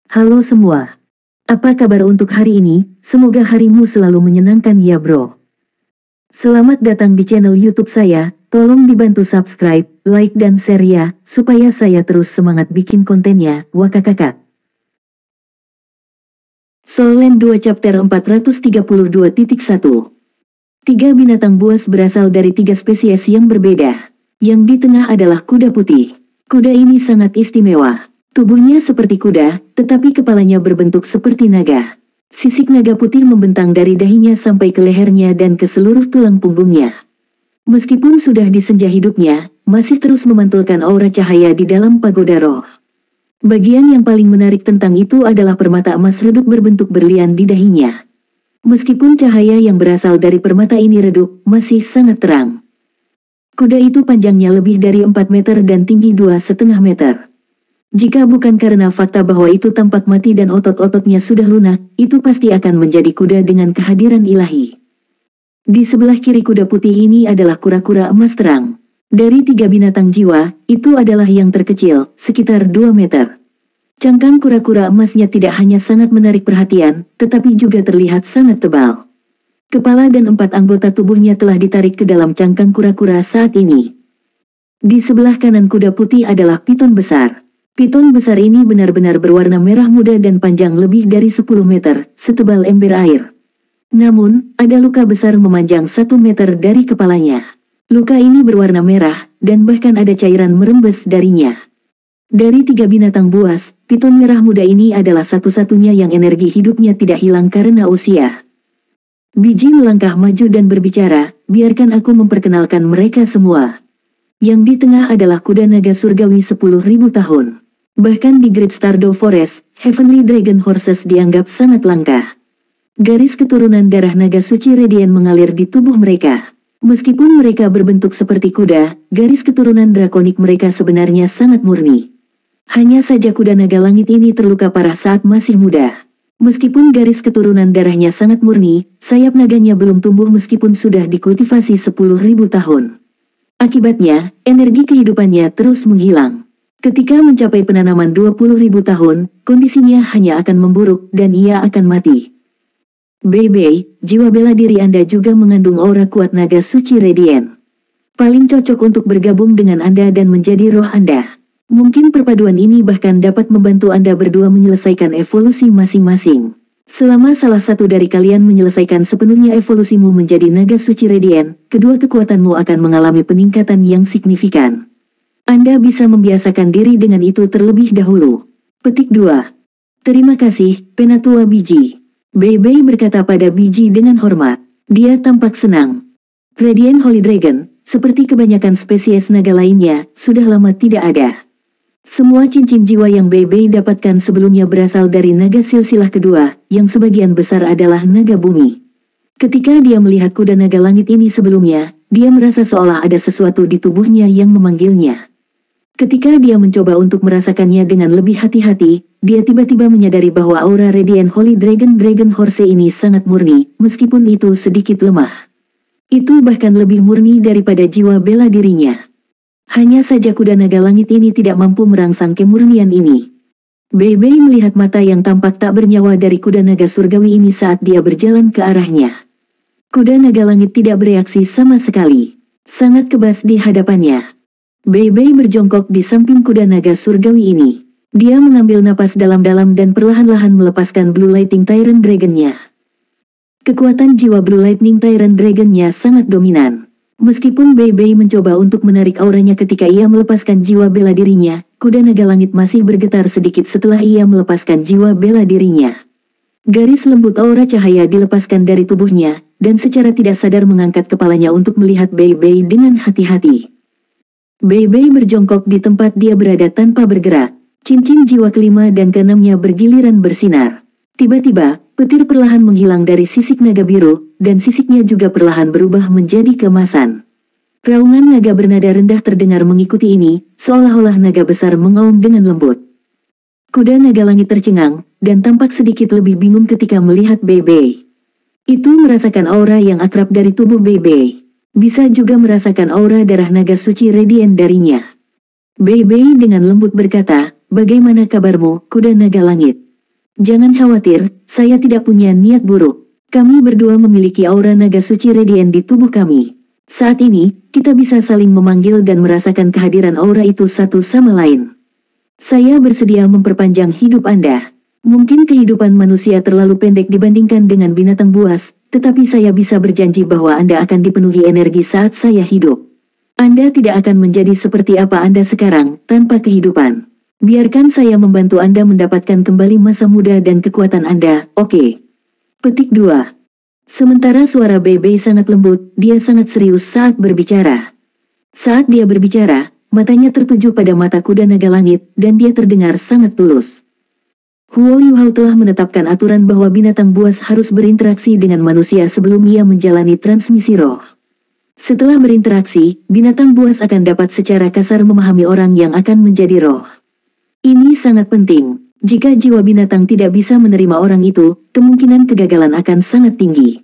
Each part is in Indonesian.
Halo semua. Apa kabar untuk hari ini? Semoga harimu selalu menyenangkan ya bro. Selamat datang di channel YouTube saya. Tolong dibantu subscribe, like dan share ya, supaya saya terus semangat bikin kontennya. Wakakakak. Soul Land 2 Chapter 432.1. 3 binatang buas berasal dari 3 spesies yang berbeda. Yang di tengah adalah kuda putih. Kuda ini sangat istimewa. Tubuhnya seperti kuda, tetapi kepalanya berbentuk seperti naga. Sisik naga putih membentang dari dahinya sampai ke lehernya dan ke seluruh tulang punggungnya. Meskipun sudah di senja hidupnya, masih terus memantulkan aura cahaya di dalam pagoda roh. Bagian yang paling menarik tentang itu adalah permata emas redup berbentuk berlian di dahinya. Meskipun cahaya yang berasal dari permata ini redup, masih sangat terang. Kuda itu panjangnya lebih dari 4 meter dan tinggi 2,5 meter. Jika bukan karena fakta bahwa itu tampak mati dan otot-ototnya sudah lunak, itu pasti akan menjadi kuda dengan kehadiran ilahi. Di sebelah kiri kuda putih ini adalah kura-kura emas terang. Dari 3 binatang jiwa, itu adalah yang terkecil, sekitar 2 meter. Cangkang kura-kura emasnya tidak hanya sangat menarik perhatian, tetapi juga terlihat sangat tebal. Kepala dan 4 anggota tubuhnya telah ditarik ke dalam cangkang kura-kura saat ini. Di sebelah kanan kuda putih adalah piton besar. Piton besar ini benar-benar berwarna merah muda dan panjang lebih dari 10 meter, setebal ember air. Namun, ada luka besar memanjang 1 meter dari kepalanya. Luka ini berwarna merah, dan bahkan ada cairan merembes darinya. Dari 3 binatang buas, piton merah muda ini adalah satu-satunya yang energi hidupnya tidak hilang karena usia. Biji melangkah maju dan berbicara, biarkan aku memperkenalkan mereka semua. Yang di tengah adalah kuda naga surgawi 10.000 tahun. Bahkan di Great Stardew Forest, Heavenly Dragon Horses dianggap sangat langka. Garis keturunan darah naga suci radiant mengalir di tubuh mereka. Meskipun mereka berbentuk seperti kuda, garis keturunan drakonik mereka sebenarnya sangat murni. Hanya saja kuda naga langit ini terluka parah saat masih muda. Meskipun garis keturunan darahnya sangat murni, sayap naganya belum tumbuh meskipun sudah dikultivasi 10.000 tahun. Akibatnya, energi kehidupannya terus menghilang. Ketika mencapai penanaman 20.000 tahun, kondisinya hanya akan memburuk dan ia akan mati. Bebe, jiwa bela diri Anda juga mengandung aura kuat naga suci radiant. Paling cocok untuk bergabung dengan Anda dan menjadi roh Anda. Mungkin perpaduan ini bahkan dapat membantu Anda berdua menyelesaikan evolusi masing-masing. Selama salah satu dari kalian menyelesaikan sepenuhnya evolusimu menjadi naga suci radiant, kedua kekuatanmu akan mengalami peningkatan yang signifikan. Anda bisa membiasakan diri dengan itu terlebih dahulu. Petik 2. Terima kasih, Penatua Biji. Bebe berkata pada Biji dengan hormat. Dia tampak senang. Radiant Holy Dragon, seperti kebanyakan spesies naga lainnya, sudah lama tidak ada. Semua cincin jiwa yang Bebe dapatkan sebelumnya berasal dari naga silsilah kedua, yang sebagian besar adalah naga bumi. Ketika dia melihat kuda naga langit ini sebelumnya, dia merasa seolah ada sesuatu di tubuhnya yang memanggilnya. Ketika dia mencoba untuk merasakannya dengan lebih hati-hati, dia tiba-tiba menyadari bahwa aura Radiant Holy Dragon Horse ini sangat murni, meskipun itu sedikit lemah. Itu bahkan lebih murni daripada jiwa bela dirinya. Hanya saja kuda naga langit ini tidak mampu merangsang kemurnian ini. Bebe melihat mata yang tampak tak bernyawa dari kuda naga surgawi ini saat dia berjalan ke arahnya. Kuda naga langit tidak bereaksi sama sekali. Sangat kebas di hadapannya. Bebe berjongkok di samping kuda naga surgawi ini. Dia mengambil napas dalam-dalam dan perlahan-lahan melepaskan Blue Lightning Tyrant Dragon-nya. Kekuatan jiwa Blue Lightning Tyrant Dragon-nya sangat dominan. Meskipun Bebe mencoba untuk menarik auranya ketika ia melepaskan jiwa bela dirinya, kuda naga langit masih bergetar sedikit setelah ia melepaskan jiwa bela dirinya. Garis lembut aura cahaya dilepaskan dari tubuhnya, dan secara tidak sadar mengangkat kepalanya untuk melihat Bebe dengan hati-hati. Bebe berjongkok di tempat dia berada tanpa bergerak. Cincin jiwa kelima dan keenamnya bergiliran bersinar. Tiba-tiba, petir perlahan menghilang dari sisik naga biru, dan sisiknya juga perlahan berubah menjadi keemasan. Raungan naga bernada rendah terdengar mengikuti ini, seolah-olah naga besar mengaum dengan lembut. Kuda naga langit tercengang, dan tampak sedikit lebih bingung ketika melihat Bebe. Itu merasakan aura yang akrab dari tubuh Bebe. Bisa juga merasakan aura darah naga suci radiant darinya. Bebe dengan lembut berkata, "Bagaimana kabarmu, kuda naga langit?" Jangan khawatir, saya tidak punya niat buruk. Kami berdua memiliki aura naga suci radian di tubuh kami. Saat ini, kita bisa saling memanggil dan merasakan kehadiran aura itu satu sama lain. Saya bersedia memperpanjang hidup Anda. Mungkin kehidupan manusia terlalu pendek dibandingkan dengan binatang buas, tetapi saya bisa berjanji bahwa Anda akan dipenuhi energi saat saya hidup. Anda tidak akan menjadi seperti apa Anda sekarang, tanpa kehidupan. Biarkan saya membantu Anda mendapatkan kembali masa muda dan kekuatan Anda, oke? Petik 2. Sementara suara Bebe sangat lembut, dia sangat serius saat berbicara. Saat dia berbicara, matanya tertuju pada mata kuda naga langit, dan dia terdengar sangat tulus. Huo Yuhao telah menetapkan aturan bahwa binatang buas harus berinteraksi dengan manusia sebelum ia menjalani transmisi roh. Setelah berinteraksi, binatang buas akan dapat secara kasar memahami orang yang akan menjadi roh. Ini sangat penting. Jika jiwa binatang tidak bisa menerima orang itu, kemungkinan kegagalan akan sangat tinggi.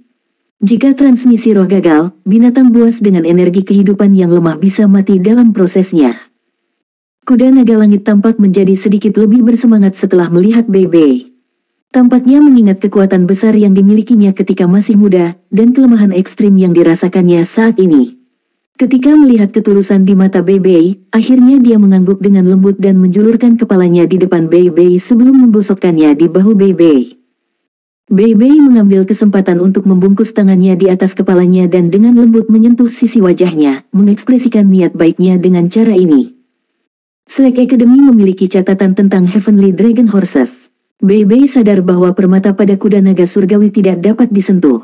Jika transmisi roh gagal, binatang buas dengan energi kehidupan yang lemah bisa mati dalam prosesnya. Kuda naga langit tampak menjadi sedikit lebih bersemangat setelah melihat Bebe. Tampaknya mengingat kekuatan besar yang dimilikinya ketika masih muda, dan kelemahan ekstrim yang dirasakannya saat ini. Ketika melihat ketulusan di mata Bebe, akhirnya dia mengangguk dengan lembut dan menjulurkan kepalanya di depan Bebe sebelum membosokkannya di bahu Bebe. Bebe mengambil kesempatan untuk membungkus tangannya di atas kepalanya dan dengan lembut menyentuh sisi wajahnya, mengekspresikan niat baiknya dengan cara ini. Slack Academy memiliki catatan tentang Heavenly Dragon Horses. Bebe sadar bahwa permata pada kuda naga surgawi tidak dapat disentuh.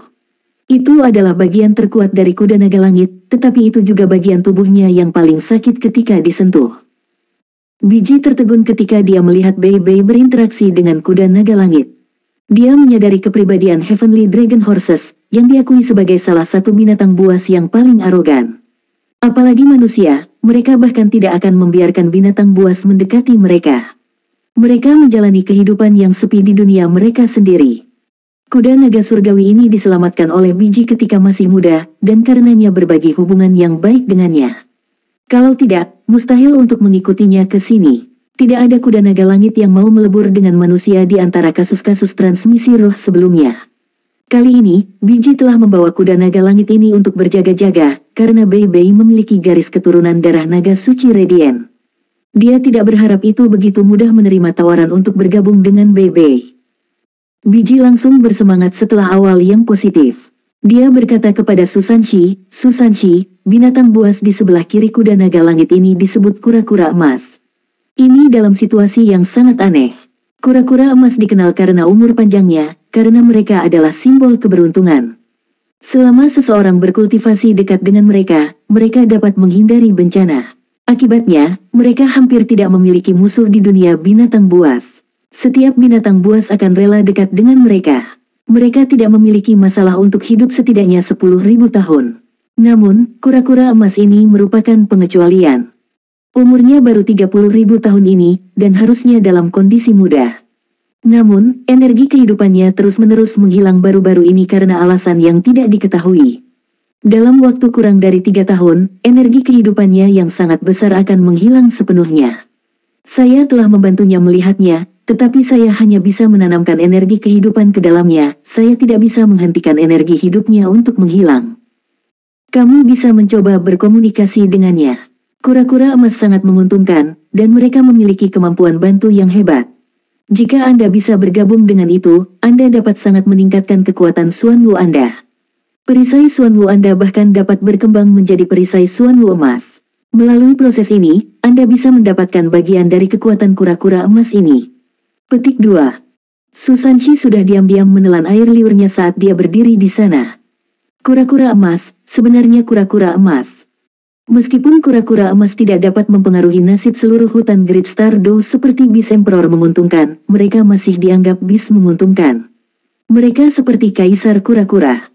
Itu adalah bagian terkuat dari kuda naga langit, tetapi itu juga bagian tubuhnya yang paling sakit ketika disentuh. Biji tertegun ketika dia melihat Bebe berinteraksi dengan kuda naga langit. Dia menyadari kepribadian Heavenly Dragon Horses, yang diakui sebagai salah satu binatang buas yang paling arogan. Apalagi manusia, mereka bahkan tidak akan membiarkan binatang buas mendekati mereka. Mereka menjalani kehidupan yang sepi di dunia mereka sendiri. Kuda naga surgawi ini diselamatkan oleh Biji ketika masih muda, dan karenanya berbagi hubungan yang baik dengannya. Kalau tidak, mustahil untuk mengikutinya ke sini. Tidak ada kuda naga langit yang mau melebur dengan manusia di antara kasus-kasus transmisi roh sebelumnya. Kali ini, Biji telah membawa kuda naga langit ini untuk berjaga-jaga, karena Bebe memiliki garis keturunan darah naga suci radian. Dia tidak berharap itu begitu mudah menerima tawaran untuk bergabung dengan Bebe. Biji langsung bersemangat setelah awal yang positif. Dia berkata kepada Susanshi, binatang buas di sebelah kiri kuda naga langit ini disebut kura-kura emas. Ini dalam situasi yang sangat aneh. Kura-kura emas dikenal karena umur panjangnya, karena mereka adalah simbol keberuntungan. Selama seseorang berkultivasi dekat dengan mereka, mereka dapat menghindari bencana. Akibatnya, mereka hampir tidak memiliki musuh di dunia binatang buas. Setiap binatang buas akan rela dekat dengan mereka. Mereka tidak memiliki masalah untuk hidup setidaknya 10.000 tahun. Namun, kura-kura emas ini merupakan pengecualian. Umurnya baru 30.000 tahun ini, dan harusnya dalam kondisi muda. Namun, energi kehidupannya terus-menerus menghilang baru-baru ini karena alasan yang tidak diketahui. Dalam waktu kurang dari 3 tahun, energi kehidupannya yang sangat besar akan menghilang sepenuhnya. Saya telah membantunya melihatnya, tetapi saya hanya bisa menanamkan energi kehidupan ke dalamnya, saya tidak bisa menghentikan energi hidupnya untuk menghilang. Kamu bisa mencoba berkomunikasi dengannya. Kura-kura emas sangat menguntungkan, dan mereka memiliki kemampuan bantu yang hebat. Jika Anda bisa bergabung dengan itu, Anda dapat sangat meningkatkan kekuatan Xuanwu Anda. Perisai Xuanwu Anda bahkan dapat berkembang menjadi perisai Xuanwu emas. Melalui proses ini, Anda bisa mendapatkan bagian dari kekuatan kura-kura emas ini. Petik 2. Susanshi sudah diam-diam menelan air liurnya saat dia berdiri di sana. Kura-kura emas, sebenarnya kura-kura emas. Meskipun kura-kura emas tidak dapat mempengaruhi nasib seluruh hutan Great Stardew seperti bis Emperor menguntungkan, mereka masih dianggap bis menguntungkan. Mereka seperti kaisar kura-kura.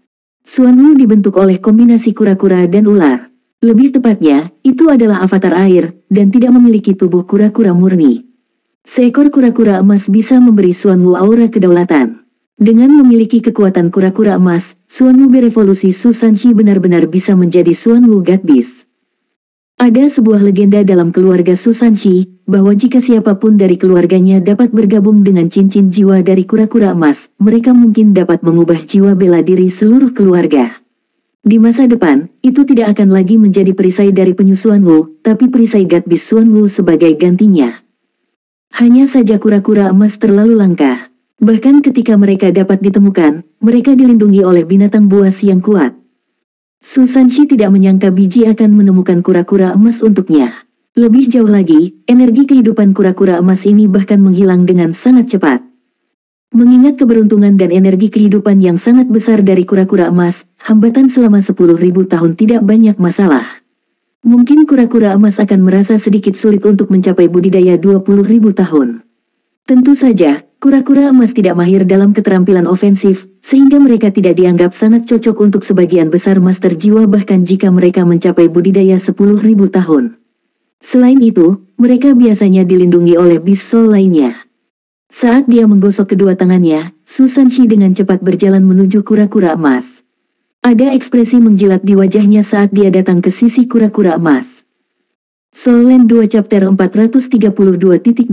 Xuanwu dibentuk oleh kombinasi kura-kura dan ular. Lebih tepatnya, itu adalah avatar air, dan tidak memiliki tubuh kura-kura murni. Seekor kura-kura emas bisa memberi Xuanwu aura kedaulatan. Dengan memiliki kekuatan kura-kura emas, Xuanwu berevolusi Susanshi benar-benar bisa menjadi Xuanwu God Beast. Ada sebuah legenda dalam keluarga Susanshi, bahwa jika siapapun dari keluarganya dapat bergabung dengan cincin jiwa dari kura-kura emas, mereka mungkin dapat mengubah jiwa bela diri seluruh keluarga. Di masa depan, itu tidak akan lagi menjadi perisai dari penyusuan Wu, tapi perisai Gadbis Suan Wu sebagai gantinya. Hanya saja kura-kura emas terlalu langka. Bahkan ketika mereka dapat ditemukan, mereka dilindungi oleh binatang buas yang kuat. Susanshi tidak menyangka Biji akan menemukan kura-kura emas untuknya. Lebih jauh lagi, energi kehidupan kura-kura emas ini bahkan menghilang dengan sangat cepat. Mengingat keberuntungan dan energi kehidupan yang sangat besar dari kura-kura emas, hambatan selama 10.000 tahun tidak banyak masalah. Mungkin kura-kura emas akan merasa sedikit sulit untuk mencapai budidaya 20.000 tahun. Tentu saja, kura-kura emas tidak mahir dalam keterampilan ofensif, sehingga mereka tidak dianggap sangat cocok untuk sebagian besar master jiwa bahkan jika mereka mencapai budidaya 10.000 tahun. Selain itu, mereka biasanya dilindungi oleh Beast Soul lainnya. Saat dia menggosok kedua tangannya, Susanshi dengan cepat berjalan menuju kura-kura emas. Ada ekspresi menjilat di wajahnya saat dia datang ke sisi kura-kura emas. Soul Land 2 Chapter 432.2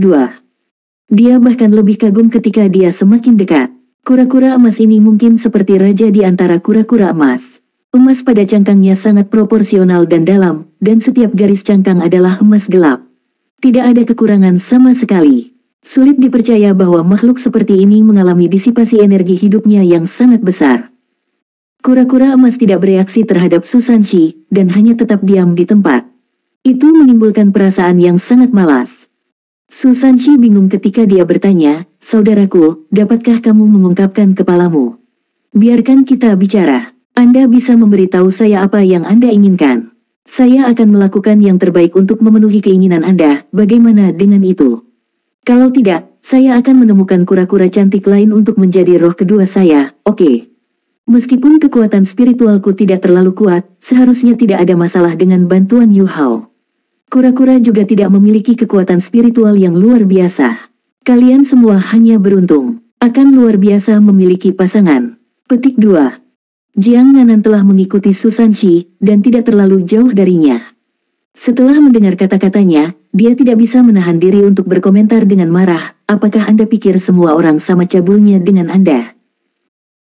Dia bahkan lebih kagum ketika dia semakin dekat. Kura-kura emas ini mungkin seperti raja di antara kura-kura emas. Emas pada cangkangnya sangat proporsional dan dalam, dan setiap garis cangkang adalah emas gelap. Tidak ada kekurangan sama sekali. Sulit dipercaya bahwa makhluk seperti ini mengalami disipasi energi hidupnya yang sangat besar. Kura-kura emas tidak bereaksi terhadap Susanshi, dan hanya tetap diam di tempat. Itu menimbulkan perasaan yang sangat malas. Susanshi bingung ketika dia bertanya, "Saudaraku, dapatkah kamu mengungkapkan kepalamu? Biarkan kita bicara. Anda bisa memberitahu saya apa yang Anda inginkan. Saya akan melakukan yang terbaik untuk memenuhi keinginan Anda, bagaimana dengan itu? Kalau tidak, saya akan menemukan kura-kura cantik lain untuk menjadi roh kedua saya, oke? Meskipun kekuatan spiritualku tidak terlalu kuat, seharusnya tidak ada masalah dengan bantuan Yu Hao. Kura-kura juga tidak memiliki kekuatan spiritual yang luar biasa. Kalian semua hanya beruntung. Akan luar biasa memiliki pasangan." Petik 2. Jiang Nanan telah mengikuti Susanshi, dan tidak terlalu jauh darinya. Setelah mendengar kata-katanya, dia tidak bisa menahan diri untuk berkomentar dengan marah, "Apakah Anda pikir semua orang sama cabulnya dengan Anda?"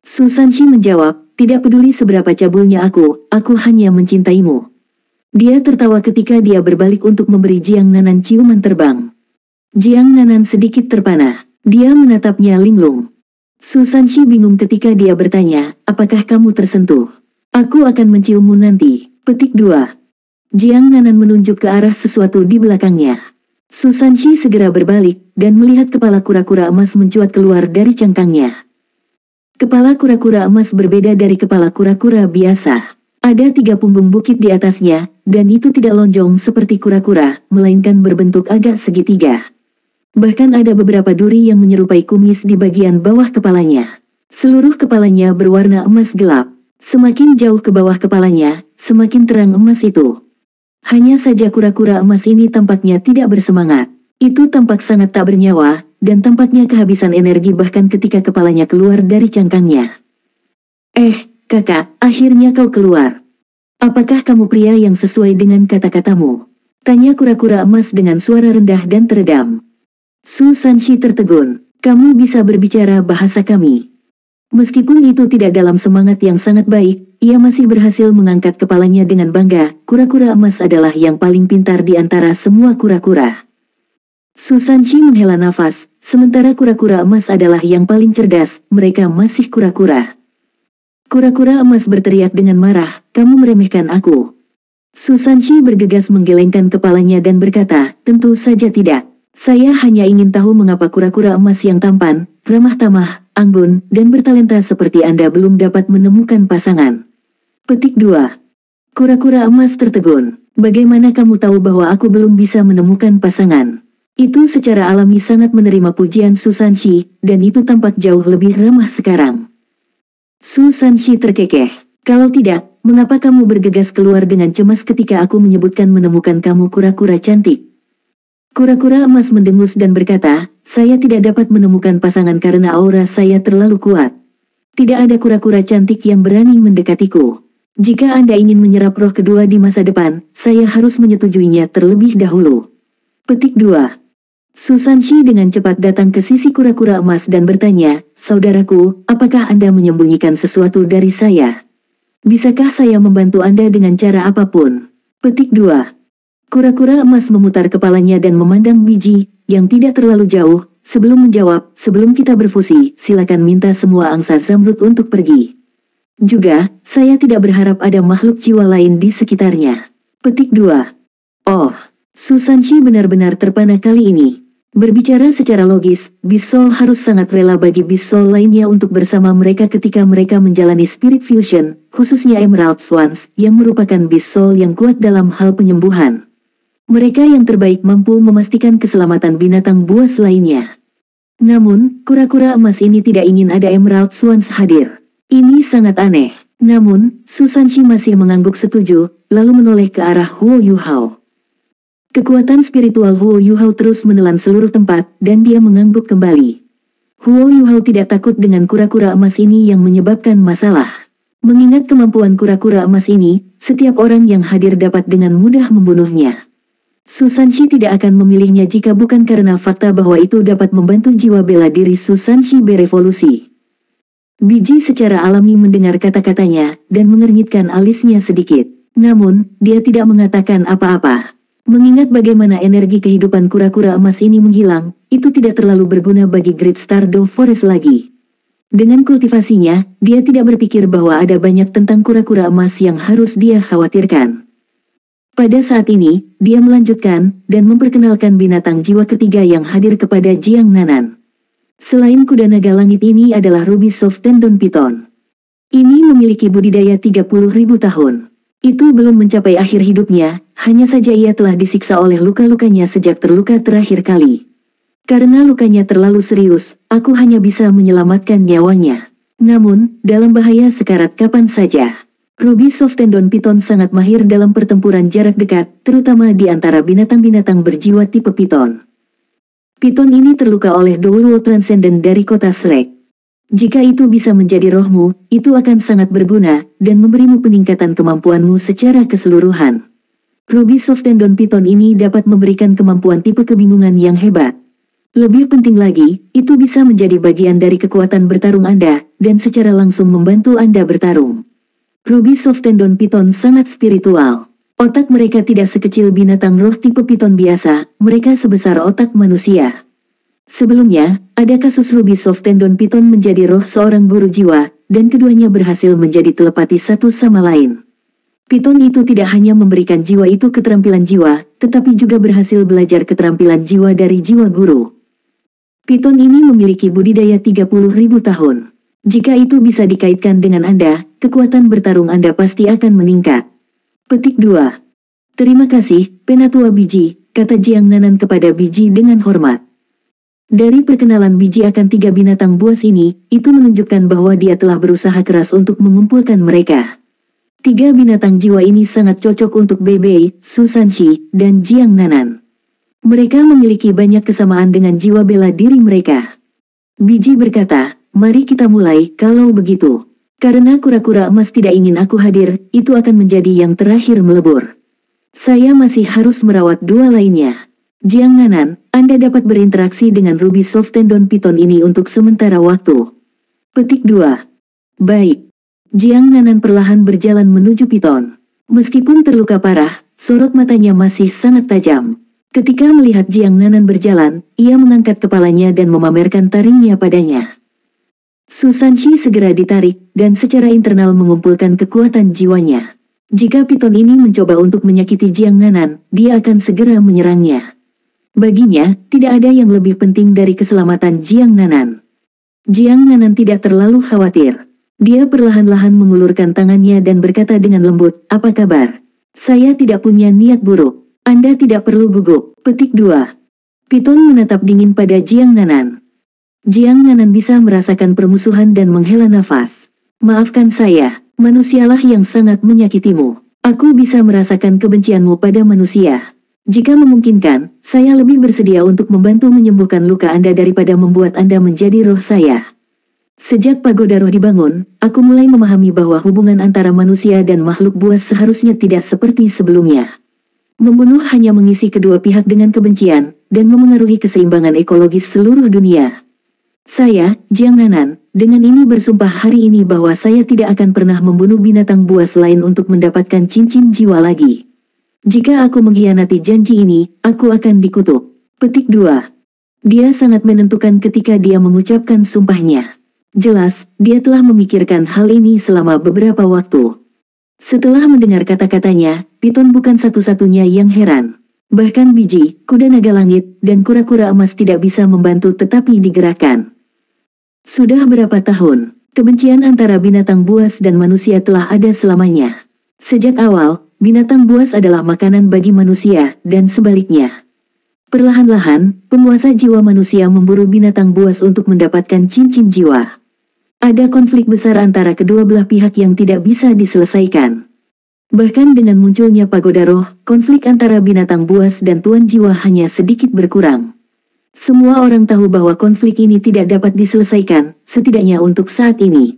Susanshi menjawab, "Tidak peduli seberapa cabulnya aku hanya mencintaimu." Dia tertawa ketika dia berbalik untuk memberi Jiang Nanan ciuman terbang. Jiang Nanan sedikit terpana. Dia menatapnya linglung. Susanshi bingung ketika dia bertanya, "Apakah kamu tersentuh? Aku akan menciummu nanti." Petik 2. Jiang Nanan menunjuk ke arah sesuatu di belakangnya. Susanshi segera berbalik, dan melihat kepala kura-kura emas mencuat keluar dari cangkangnya. Kepala kura-kura emas berbeda dari kepala kura-kura biasa. Ada 3 punggung bukit di atasnya, dan itu tidak lonjong seperti kura-kura, melainkan berbentuk agak segitiga. Bahkan ada beberapa duri yang menyerupai kumis di bagian bawah kepalanya. Seluruh kepalanya berwarna emas gelap. Semakin jauh ke bawah kepalanya, semakin terang emas itu. Hanya saja kura-kura emas ini tampaknya tidak bersemangat. Itu tampak sangat tak bernyawa, dan tampaknya kehabisan energi bahkan ketika kepalanya keluar dari cangkangnya. Kakak, akhirnya kau keluar. Apakah kamu pria yang sesuai dengan kata-katamu? Tanya kura-kura emas dengan suara rendah dan teredam. Susanshi tertegun. Kamu bisa berbicara bahasa kami. Meskipun itu tidak dalam semangat yang sangat baik, ia masih berhasil mengangkat kepalanya dengan bangga. Kura-kura emas adalah yang paling pintar di antara semua kura-kura. Susanshi menghela nafas, sementara kura-kura emas adalah yang paling cerdas, mereka masih kura-kura. Kura-kura emas berteriak dengan marah, "Kamu meremehkan aku." Susanshi bergegas menggelengkan kepalanya dan berkata, "Tentu saja tidak. Saya hanya ingin tahu mengapa kura-kura emas yang tampan, ramah tamah, anggun, dan bertalenta seperti Anda belum dapat menemukan pasangan." Petik 2. Kura-kura emas tertegun. "Bagaimana kamu tahu bahwa aku belum bisa menemukan pasangan?" Itu secara alami sangat menerima pujian Susanshi, dan itu tampak jauh lebih ramah sekarang. Susanshi terkekeh. "Kalau tidak, mengapa kamu bergegas keluar dengan cemas ketika aku menyebutkan menemukan kamu kura-kura cantik?" Kura-kura emas mendengus dan berkata, "Saya tidak dapat menemukan pasangan karena aura saya terlalu kuat. Tidak ada kura-kura cantik yang berani mendekatiku." Jika Anda ingin menyerap roh kedua di masa depan, saya harus menyetujuinya terlebih dahulu. Petik 2. Susanshi dengan cepat datang ke sisi kura-kura emas dan bertanya, "Saudaraku, apakah Anda menyembunyikan sesuatu dari saya? Bisakah saya membantu Anda dengan cara apapun?" Petik 2. Kura-kura emas memutar kepalanya dan memandang biji, yang tidak terlalu jauh, sebelum menjawab, "Sebelum kita berfusi, silakan minta semua angsa zamrud untuk pergi. Juga, saya tidak berharap ada makhluk jiwa lain di sekitarnya." Petik 2. Oh, Susanshi benar-benar terpana kali ini. Berbicara secara logis, Beast Soul harus sangat rela bagi Beast Soul lainnya untuk bersama mereka ketika mereka menjalani Spirit Fusion, khususnya Emerald Swans, yang merupakan Beast Soul yang kuat dalam hal penyembuhan. Mereka yang terbaik mampu memastikan keselamatan binatang buas lainnya. Namun, kura-kura emas ini tidak ingin ada Emerald Swans hadir. Ini sangat aneh. Namun, Susanshi masih mengangguk setuju, lalu menoleh ke arah Huo Yuhao. Kekuatan spiritual Huo Yuhao terus menelan seluruh tempat, dan dia mengangguk kembali. Huo Yuhao tidak takut dengan kura-kura emas ini yang menyebabkan masalah. Mengingat kemampuan kura-kura emas ini, setiap orang yang hadir dapat dengan mudah membunuhnya. Susanshi tidak akan memilihnya jika bukan karena fakta bahwa itu dapat membantu jiwa bela diri Susanshi berevolusi. Biji secara alami mendengar kata-katanya, dan mengernyitkan alisnya sedikit. Namun, dia tidak mengatakan apa-apa. Mengingat bagaimana energi kehidupan kura-kura emas ini menghilang, itu tidak terlalu berguna bagi Great Stardew Forest lagi. Dengan kultivasinya, dia tidak berpikir bahwa ada banyak tentang kura-kura emas yang harus dia khawatirkan. Pada saat ini, dia melanjutkan, dan memperkenalkan binatang jiwa ketiga yang hadir kepada Jiang Nanan. Selain kuda naga langit ini adalah Ruby Soft Tendon Python. Ini memiliki budidaya 30.000 tahun. Itu belum mencapai akhir hidupnya, hanya saja ia telah disiksa oleh luka-lukanya sejak terluka terakhir kali. Karena lukanya terlalu serius, aku hanya bisa menyelamatkan nyawanya. Namun, dalam bahaya sekarat kapan saja. Ruby Soft Tendon Python sangat mahir dalam pertempuran jarak dekat, terutama di antara binatang-binatang berjiwa tipe Python. Python ini terluka oleh Doulwo Transcendent dari kota Shrek. Jika itu bisa menjadi rohmu, itu akan sangat berguna, dan memberimu peningkatan kemampuanmu secara keseluruhan. Ruby Soft Tendon Python ini dapat memberikan kemampuan tipe kebingungan yang hebat. Lebih penting lagi, itu bisa menjadi bagian dari kekuatan bertarung Anda, dan secara langsung membantu Anda bertarung. Ruby Soft Tendon Python sangat spiritual. Otak mereka tidak sekecil binatang roh tipe Python biasa, mereka sebesar otak manusia. Sebelumnya, ada kasus Ruby Soft Tendon Python menjadi roh seorang guru jiwa, dan keduanya berhasil menjadi telepati satu sama lain. Python itu tidak hanya memberikan jiwa itu keterampilan jiwa, tetapi juga berhasil belajar keterampilan jiwa dari jiwa guru. Python ini memiliki budidaya 30.000 tahun. Jika itu bisa dikaitkan dengan Anda, kekuatan bertarung Anda pasti akan meningkat. Petik 2. Terima kasih, Penatua Biji, kata Jiang Nanan kepada Biji dengan hormat. Dari perkenalan Biji akan tiga binatang buas ini, itu menunjukkan bahwa dia telah berusaha keras untuk mengumpulkan mereka. Tiga binatang jiwa ini sangat cocok untuk Bebe, Susanshi, dan Jiang Nanan. Mereka memiliki banyak kesamaan dengan jiwa bela diri mereka. Biji berkata, "Mari kita mulai, kalau begitu. Karena kura-kura emas tidak ingin aku hadir, itu akan menjadi yang terakhir melebur. Saya masih harus merawat dua lainnya. Jiang Nanan, Anda dapat berinteraksi dengan Ruby Soft Tendon Python ini untuk sementara waktu." Petik 2. Baik. Jiang Nanan perlahan berjalan menuju Python. Meskipun terluka parah, sorot matanya masih sangat tajam. Ketika melihat Jiang Nanan berjalan, ia mengangkat kepalanya dan memamerkan taringnya padanya. Susanshi segera ditarik, dan secara internal mengumpulkan kekuatan jiwanya. Jika Python ini mencoba untuk menyakiti Jiang Nanan, dia akan segera menyerangnya. Baginya, tidak ada yang lebih penting dari keselamatan Jiang Nanan. Jiang Nanan tidak terlalu khawatir. Dia perlahan-lahan mengulurkan tangannya dan berkata dengan lembut, "Apa kabar? Saya tidak punya niat buruk. Anda tidak perlu gugup." Petik 2. Python menatap dingin pada Jiang Nanan. Jiang Nanan bisa merasakan permusuhan dan menghela nafas. "Maafkan saya, manusialah yang sangat menyakitimu. Aku bisa merasakan kebencianmu pada manusia. Jika memungkinkan, saya lebih bersedia untuk membantu menyembuhkan luka Anda daripada membuat Anda menjadi roh saya." Sejak pagoda roh dibangun, aku mulai memahami bahwa hubungan antara manusia dan makhluk buas seharusnya tidak seperti sebelumnya. Membunuh hanya mengisi kedua pihak dengan kebencian, dan memengaruhi keseimbangan ekologis seluruh dunia. Saya, Jiang Nanan, dengan ini bersumpah hari ini bahwa saya tidak akan pernah membunuh binatang buas lain untuk mendapatkan cincin jiwa lagi. Jika aku mengkhianati janji ini, aku akan dikutuk. Petik 2. Dia sangat menentukan ketika dia mengucapkan sumpahnya. Jelas, dia telah memikirkan hal ini selama beberapa waktu. Setelah mendengar kata-katanya, Piton bukan satu-satunya yang heran. Bahkan biji, kuda naga langit, dan kura-kura emas tidak bisa membantu tetapi digerakkan. Sudah berapa tahun, kebencian antara binatang buas dan manusia telah ada selamanya. Sejak awal, binatang buas adalah makanan bagi manusia, dan sebaliknya. Perlahan-lahan, penguasa jiwa manusia memburu binatang buas untuk mendapatkan cincin jiwa. Ada konflik besar antara kedua belah pihak yang tidak bisa diselesaikan. Bahkan dengan munculnya pagoda roh, konflik antara binatang buas dan tuan jiwa hanya sedikit berkurang. Semua orang tahu bahwa konflik ini tidak dapat diselesaikan, setidaknya untuk saat ini.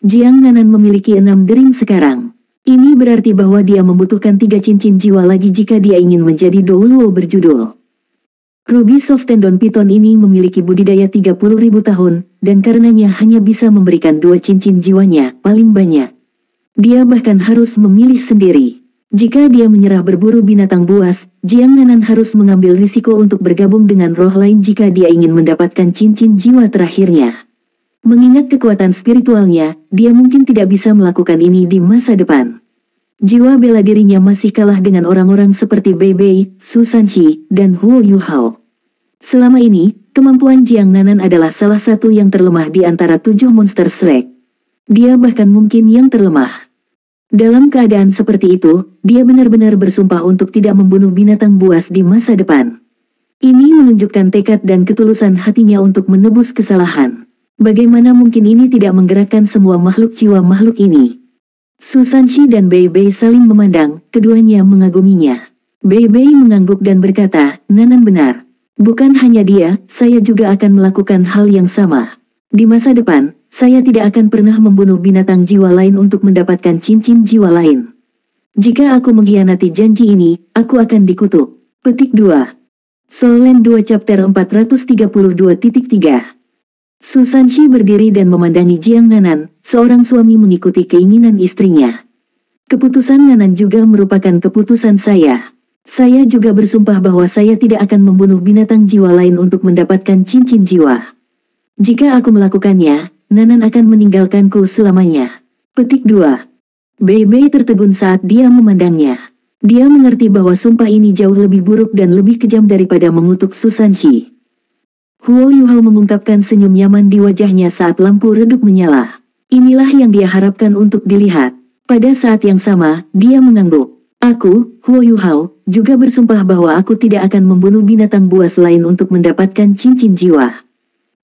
Jiang Nanan memiliki 6 dering sekarang. Ini berarti bahwa dia membutuhkan 3 cincin jiwa lagi jika dia ingin menjadi Douluo berjudul. Ruby Soft Tendon Piton ini memiliki budidaya 30.000 tahun, dan karenanya hanya bisa memberikan 2 cincin jiwanya, paling banyak. Dia bahkan harus memilih sendiri. Jika dia menyerah berburu binatang buas, Jiang Nanan harus mengambil risiko untuk bergabung dengan roh lain jika dia ingin mendapatkan cincin jiwa terakhirnya. Mengingat kekuatan spiritualnya, dia mungkin tidak bisa melakukan ini di masa depan. Jiwa bela dirinya masih kalah dengan orang-orang seperti Bei Bei, Su Sanqi, dan Huo Yuhao. Selama ini, kemampuan Jiang Nanan adalah salah satu yang terlemah di antara 7 monster Shrek. Dia bahkan mungkin yang terlemah. Dalam keadaan seperti itu, dia benar-benar bersumpah untuk tidak membunuh binatang buas di masa depan. Ini menunjukkan tekad dan ketulusan hatinya untuk menebus kesalahan. Bagaimana mungkin ini tidak menggerakkan semua makhluk jiwa makhluk ini? Su Sanqi dan Bei Bei saling memandang, keduanya mengaguminya. Bei Bei mengangguk dan berkata, Nanan benar. Bukan hanya dia, saya juga akan melakukan hal yang sama. Di masa depan, saya tidak akan pernah membunuh binatang jiwa lain untuk mendapatkan cincin jiwa lain. Jika aku mengkhianati janji ini, aku akan dikutuk. Petik 2. Soul Land 2 Chapter 432.3. Su Sanqi berdiri dan memandangi Jiang Nanan, seorang suami mengikuti keinginan istrinya. Keputusan Nanan juga merupakan keputusan saya. Saya juga bersumpah bahwa saya tidak akan membunuh binatang jiwa lain untuk mendapatkan cincin jiwa. Jika aku melakukannya, Nanan akan meninggalkanku selamanya. Petik 2. Bei Bei tertegun saat dia memandangnya. Dia mengerti bahwa sumpah ini jauh lebih buruk dan lebih kejam daripada mengutuk Su Sanqi. Huo Yuhao mengungkapkan senyum nyaman di wajahnya saat lampu redup menyala. Inilah yang dia harapkan untuk dilihat. Pada saat yang sama, dia mengangguk. Aku, Huo Yuhao, juga bersumpah bahwa aku tidak akan membunuh binatang buas lain untuk mendapatkan cincin jiwa.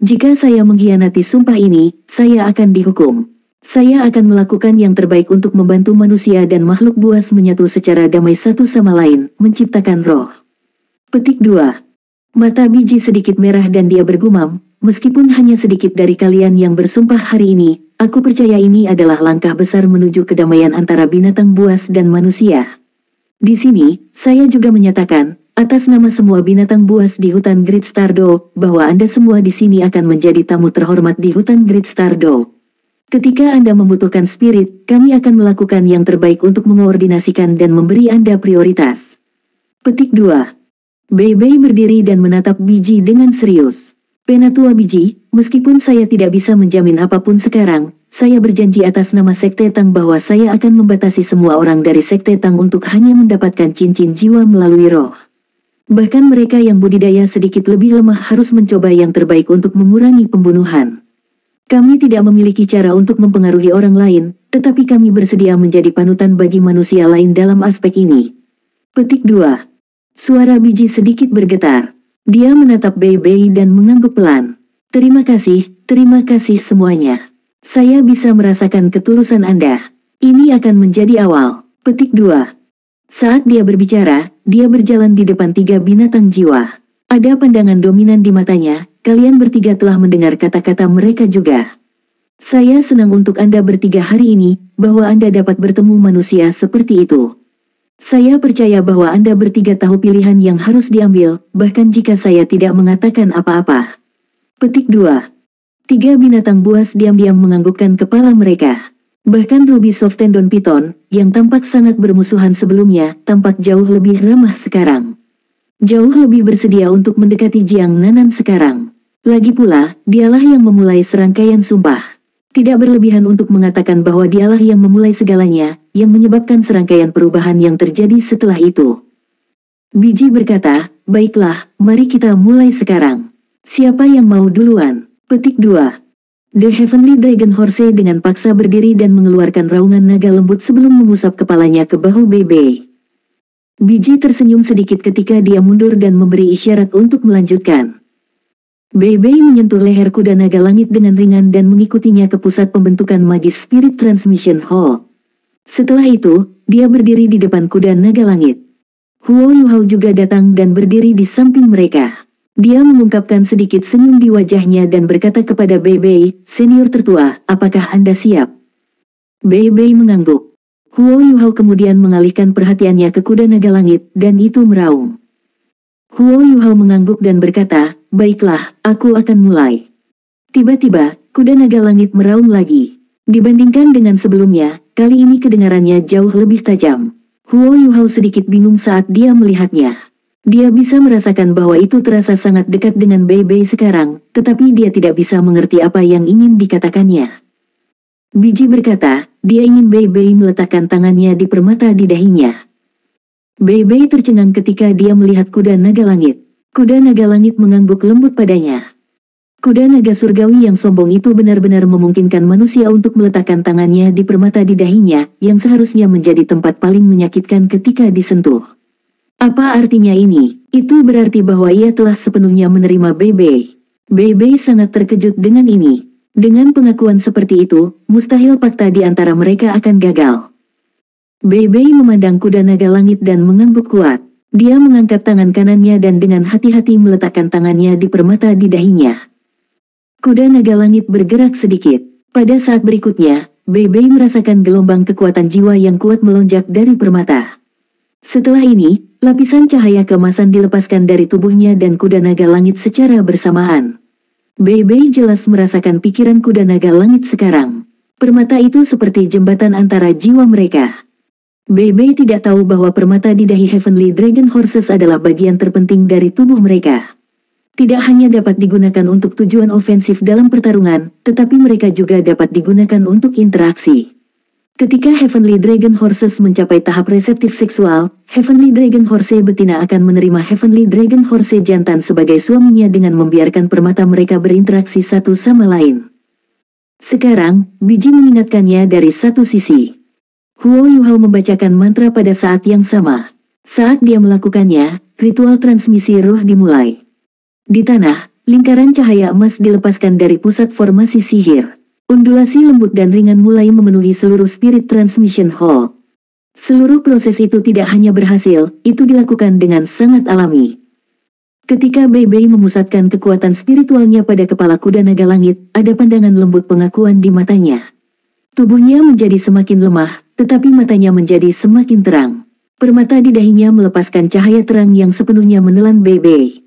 Jika saya mengkhianati sumpah ini, saya akan dihukum. Saya akan melakukan yang terbaik untuk membantu manusia dan makhluk buas menyatu secara damai satu sama lain, menciptakan roh. Petik 2. Mata biji sedikit merah dan dia bergumam, meskipun hanya sedikit dari kalian yang bersumpah hari ini, aku percaya ini adalah langkah besar menuju kedamaian antara binatang buas dan manusia. Di sini, saya juga menyatakan, atas nama semua binatang buas di hutan Great Stardow, bahwa Anda semua di sini akan menjadi tamu terhormat di hutan Great Stardow. Ketika Anda membutuhkan spirit, kami akan melakukan yang terbaik untuk mengoordinasikan dan memberi Anda prioritas. Petik 2. Bei Bei berdiri dan menatap biji dengan serius. Penatua biji, meskipun saya tidak bisa menjamin apapun sekarang, saya berjanji atas nama Sekte Tang bahwa saya akan membatasi semua orang dari Sekte Tang untuk hanya mendapatkan cincin jiwa melalui roh. Bahkan mereka yang budidaya sedikit lebih lemah harus mencoba yang terbaik untuk mengurangi pembunuhan. Kami tidak memiliki cara untuk mempengaruhi orang lain, tetapi kami bersedia menjadi panutan bagi manusia lain dalam aspek ini. Petik 2. Suara biji sedikit bergetar. Dia menatap Bei Bei dan mengangguk pelan. Terima kasih semuanya. Saya bisa merasakan ketulusan Anda. Ini akan menjadi awal. Petik 2. Saat dia berbicara, dia berjalan di depan 3 binatang jiwa. Ada pandangan dominan di matanya, kalian bertiga telah mendengar kata-kata mereka juga. Saya senang untuk Anda bertiga hari ini, bahwa Anda dapat bertemu manusia seperti itu. Saya percaya bahwa Anda bertiga tahu pilihan yang harus diambil, bahkan jika saya tidak mengatakan apa-apa. Petik 2. Tiga binatang buas diam-diam menganggukkan kepala mereka. Bahkan Ruby Soft Tendon Python, yang tampak sangat bermusuhan sebelumnya, tampak jauh lebih ramah sekarang. Jauh lebih bersedia untuk mendekati Jiang Nanan sekarang. Lagi pula, dialah yang memulai serangkaian sumpah. Tidak berlebihan untuk mengatakan bahwa dialah yang memulai segalanya, yang menyebabkan serangkaian perubahan yang terjadi setelah itu. Biji berkata, baiklah, mari kita mulai sekarang. Siapa yang mau duluan? Petik 2. The Heavenly Dragon Horse dengan paksa berdiri dan mengeluarkan raungan naga lembut sebelum mengusap kepalanya ke bahu Bebe. Biji tersenyum sedikit ketika dia mundur dan memberi isyarat untuk melanjutkan. Bebe menyentuh leher kuda naga langit dengan ringan dan mengikutinya ke pusat pembentukan magis Spirit Transmission Hall. Setelah itu, dia berdiri di depan kuda naga langit. Huo Yuhao juga datang dan berdiri di samping mereka. Dia mengungkapkan sedikit senyum di wajahnya dan berkata kepada Bebe, senior tertua, apakah Anda siap? Bebe mengangguk. Huo Yuhao kemudian mengalihkan perhatiannya ke kuda naga langit dan itu meraung. Huo Yuhao mengangguk dan berkata, baiklah, aku akan mulai. Tiba-tiba, kuda naga langit meraung lagi. Dibandingkan dengan sebelumnya, kali ini kedengarannya jauh lebih tajam. Huo Yuhao sedikit bingung saat dia melihatnya. Dia bisa merasakan bahwa itu terasa sangat dekat dengan Bebe sekarang, tetapi dia tidak bisa mengerti apa yang ingin dikatakannya. Biji berkata, dia ingin Bebe meletakkan tangannya di permata di dahinya. Bebe tercengang ketika dia melihat kuda naga langit. Kuda naga langit mengangguk lembut padanya. Kuda naga surgawi yang sombong itu benar-benar memungkinkan manusia untuk meletakkan tangannya di permata di dahinya, yang seharusnya menjadi tempat paling menyakitkan ketika disentuh. Apa artinya ini? Itu berarti bahwa ia telah sepenuhnya menerima Bebe. Bebe sangat terkejut dengan ini. Dengan pengakuan seperti itu, mustahil fakta di antara mereka akan gagal. Bebe memandang kuda naga langit dan mengangguk kuat. Dia mengangkat tangan kanannya dan dengan hati-hati meletakkan tangannya di permata di dahinya. Kuda naga langit bergerak sedikit. Pada saat berikutnya, Bebe merasakan gelombang kekuatan jiwa yang kuat melonjak dari permata. Setelah ini, lapisan cahaya keemasan dilepaskan dari tubuhnya dan kuda naga langit secara bersamaan. Bebe jelas merasakan pikiran kuda naga langit sekarang. Permata itu seperti jembatan antara jiwa mereka. Bebe tidak tahu bahwa permata di dahi Heavenly Dragon Horses adalah bagian terpenting dari tubuh mereka. Tidak hanya dapat digunakan untuk tujuan ofensif dalam pertarungan, tetapi mereka juga dapat digunakan untuk interaksi. Ketika Heavenly Dragon Horses mencapai tahap reseptif seksual, Heavenly Dragon Horse betina akan menerima Heavenly Dragon Horse jantan sebagai suaminya dengan membiarkan permata mereka berinteraksi satu sama lain. Sekarang, Biji mengingatkannya dari satu sisi. Huo Yuhao membacakan mantra pada saat yang sama. Saat dia melakukannya, ritual transmisi roh dimulai. Di tanah, lingkaran cahaya emas dilepaskan dari pusat formasi sihir. Undulasi lembut dan ringan mulai memenuhi seluruh Spirit Transmission Hall. Seluruh proses itu tidak hanya berhasil, itu dilakukan dengan sangat alami. Ketika Bebe memusatkan kekuatan spiritualnya pada kepala kuda naga langit, ada pandangan lembut pengakuan di matanya. Tubuhnya menjadi semakin lemah, tetapi matanya menjadi semakin terang. Permata di dahinya melepaskan cahaya terang yang sepenuhnya menelan Bebe.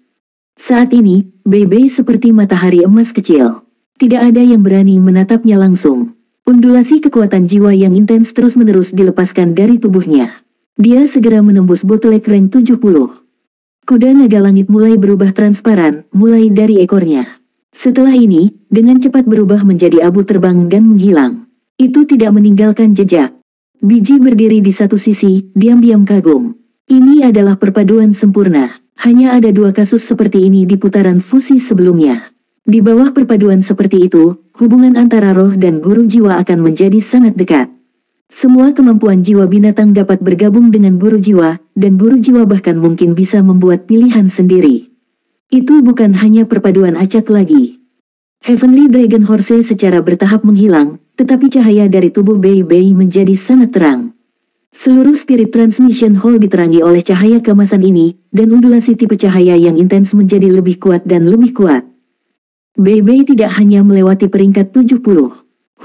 Saat ini, Bebe seperti matahari emas kecil. Tidak ada yang berani menatapnya langsung. Undulasi kekuatan jiwa yang intens terus-menerus dilepaskan dari tubuhnya. Dia segera menembus botlek rank 70. Kuda naga langit mulai berubah transparan, mulai dari ekornya. Setelah ini, dengan cepat berubah menjadi abu terbang dan menghilang. Itu tidak meninggalkan jejak. Biji berdiri di satu sisi, diam-diam kagum. Ini adalah perpaduan sempurna. Hanya ada dua kasus seperti ini di putaran fusi sebelumnya. Di bawah perpaduan seperti itu, hubungan antara roh dan guru jiwa akan menjadi sangat dekat. Semua kemampuan jiwa binatang dapat bergabung dengan guru jiwa, dan guru jiwa bahkan mungkin bisa membuat pilihan sendiri. Itu bukan hanya perpaduan acak lagi. Heavenly Dragon Horse secara bertahap menghilang, tetapi cahaya dari tubuh Bebe menjadi sangat terang. Seluruh Spirit Transmission Hall diterangi oleh cahaya keemasan ini, dan undulasi tipe cahaya yang intens menjadi lebih kuat dan lebih kuat. Bebe tidak hanya melewati peringkat 70.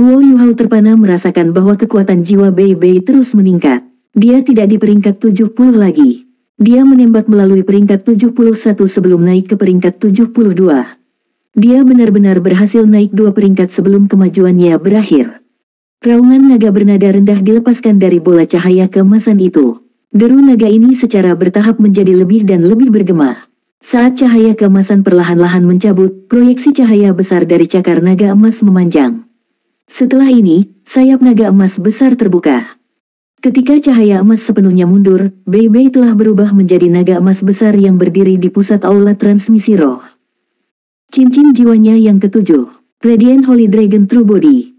Huo Yuhao terpana merasakan bahwa kekuatan jiwa Bei Bei terus meningkat. Dia tidak di peringkat 70 lagi. Dia menembak melalui peringkat 71 sebelum naik ke peringkat 72. Dia benar-benar berhasil naik 2 peringkat sebelum kemajuannya berakhir. Raungan naga bernada rendah dilepaskan dari bola cahaya keemasan itu. Deru naga ini secara bertahap menjadi lebih dan lebih bergema. Saat cahaya keemasan perlahan-lahan mencabut, proyeksi cahaya besar dari cakar naga emas memanjang. Setelah ini, sayap naga emas besar terbuka. Ketika cahaya emas sepenuhnya mundur, Bei Bei telah berubah menjadi naga emas besar yang berdiri di pusat aula transmisi roh. Cincin jiwanya yang ketujuh, Radiant Holy Dragon True Body.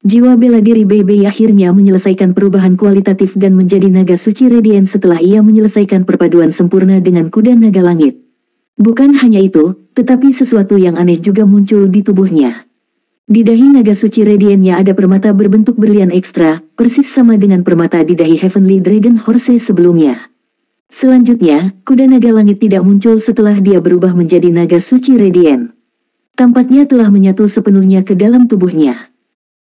Jiwa bela diri Bei Bei akhirnya menyelesaikan perubahan kualitatif dan menjadi naga suci radiant setelah ia menyelesaikan perpaduan sempurna dengan kuda naga langit. Bukan hanya itu, tetapi sesuatu yang aneh juga muncul di tubuhnya. Di dahi naga suci radiantnya ada permata berbentuk berlian ekstra, persis sama dengan permata di dahi Heavenly Dragon Horse sebelumnya. Selanjutnya, kuda naga langit tidak muncul setelah dia berubah menjadi naga suci radiant. Tampaknya telah menyatu sepenuhnya ke dalam tubuhnya.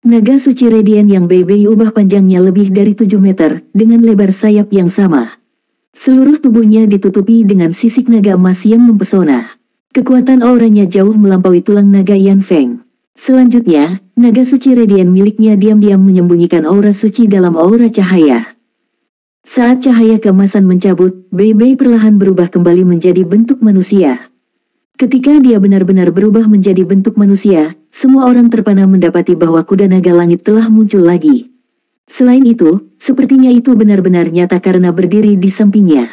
Naga suci radiant yang Bei Bei ubah panjangnya lebih dari 7 meter, dengan lebar sayap yang sama. Seluruh tubuhnya ditutupi dengan sisik naga emas yang mempesona. Kekuatan auranya jauh melampaui tulang naga Yan Feng. Selanjutnya, naga suci radiant miliknya diam-diam menyembunyikan aura suci dalam aura cahaya. Saat cahaya keemasan mencabut, Bei Bei perlahan berubah kembali menjadi bentuk manusia. Ketika dia benar-benar berubah menjadi bentuk manusia, semua orang terpana mendapati bahwa kuda naga langit telah muncul lagi. Selain itu, sepertinya itu benar-benar nyata karena berdiri di sampingnya.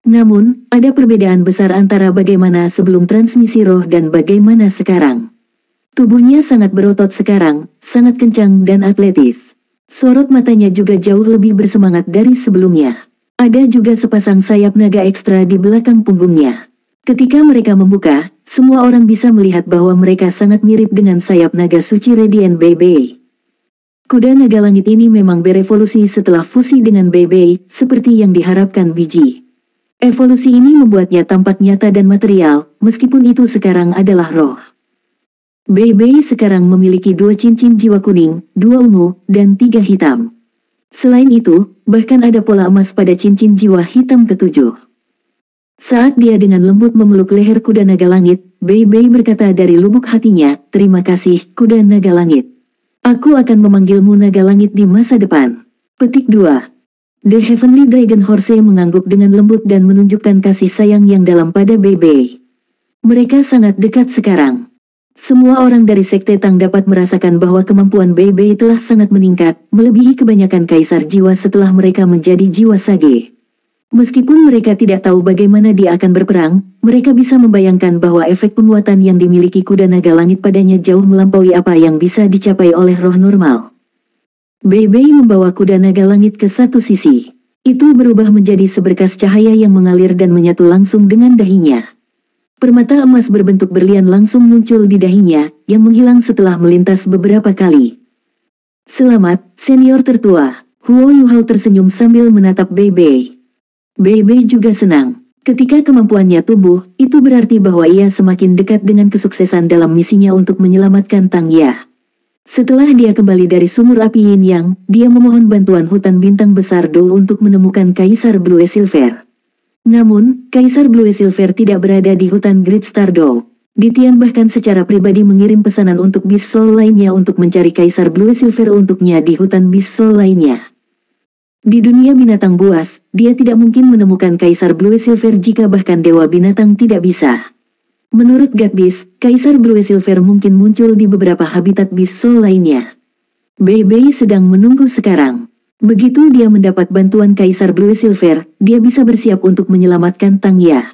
Namun, ada perbedaan besar antara bagaimana sebelum transmisi roh dan bagaimana sekarang. Tubuhnya sangat berotot sekarang, sangat kencang dan atletis. Sorot matanya juga jauh lebih bersemangat dari sebelumnya. Ada juga sepasang sayap naga ekstra di belakang punggungnya. Ketika mereka membuka, semua orang bisa melihat bahwa mereka sangat mirip dengan sayap naga suci radiant Bei Bei. Kuda naga langit ini memang berevolusi setelah fusi dengan Bei Bei, seperti yang diharapkan biji. Evolusi ini membuatnya tampak nyata dan material, meskipun itu sekarang adalah roh. Bei Bei sekarang memiliki 2 cincin jiwa kuning, 2 ungu, dan 3 hitam. Selain itu, bahkan ada pola emas pada cincin jiwa hitam ketujuh. Saat dia dengan lembut memeluk leher kuda naga langit, Bei Bei berkata dari lubuk hatinya, "Terima kasih, kuda naga langit. Aku akan memanggilmu naga langit di masa depan." Petik 2. The Heavenly Dragon Horse mengangguk dengan lembut dan menunjukkan kasih sayang yang dalam pada Bei Bei. Mereka sangat dekat sekarang. Semua orang dari Sekte Tang dapat merasakan bahwa kemampuan Bei Bei telah sangat meningkat, melebihi kebanyakan kaisar jiwa setelah mereka menjadi jiwa sage. Meskipun mereka tidak tahu bagaimana dia akan berperang, mereka bisa membayangkan bahwa efek penguatan yang dimiliki kuda naga langit padanya jauh melampaui apa yang bisa dicapai oleh roh normal. Bei Bei membawa kuda naga langit ke satu sisi. Itu berubah menjadi seberkas cahaya yang mengalir dan menyatu langsung dengan dahinya. Permata emas berbentuk berlian langsung muncul di dahinya, yang menghilang setelah melintas beberapa kali. "Selamat, senior tertua." Huo Yuhao tersenyum sambil menatap Bei Bei. Bei Bei juga senang. Ketika kemampuannya tumbuh, itu berarti bahwa ia semakin dekat dengan kesuksesan dalam misinya untuk menyelamatkan Tang Ya. Setelah dia kembali dari sumur api Yin Yang, dia memohon bantuan hutan bintang besar Do untuk menemukan Kaisar Blue Silver. Namun, Kaisar Blue Silver tidak berada di hutan Great Star Do. Ditian bahkan secara pribadi mengirim pesanan untuk Beast Soul lainnya untuk mencari Kaisar Blue Silver untuknya di hutan Beast Soul lainnya. Di dunia binatang buas, dia tidak mungkin menemukan Kaisar Blue Silver jika bahkan Dewa Binatang tidak bisa. Menurut God Beast, Kaisar Blue Silver mungkin muncul di beberapa habitat Beast Soul lainnya. Bei Bei sedang menunggu sekarang. Begitu dia mendapat bantuan Kaisar Blue Silver, dia bisa bersiap untuk menyelamatkan Tang Ya.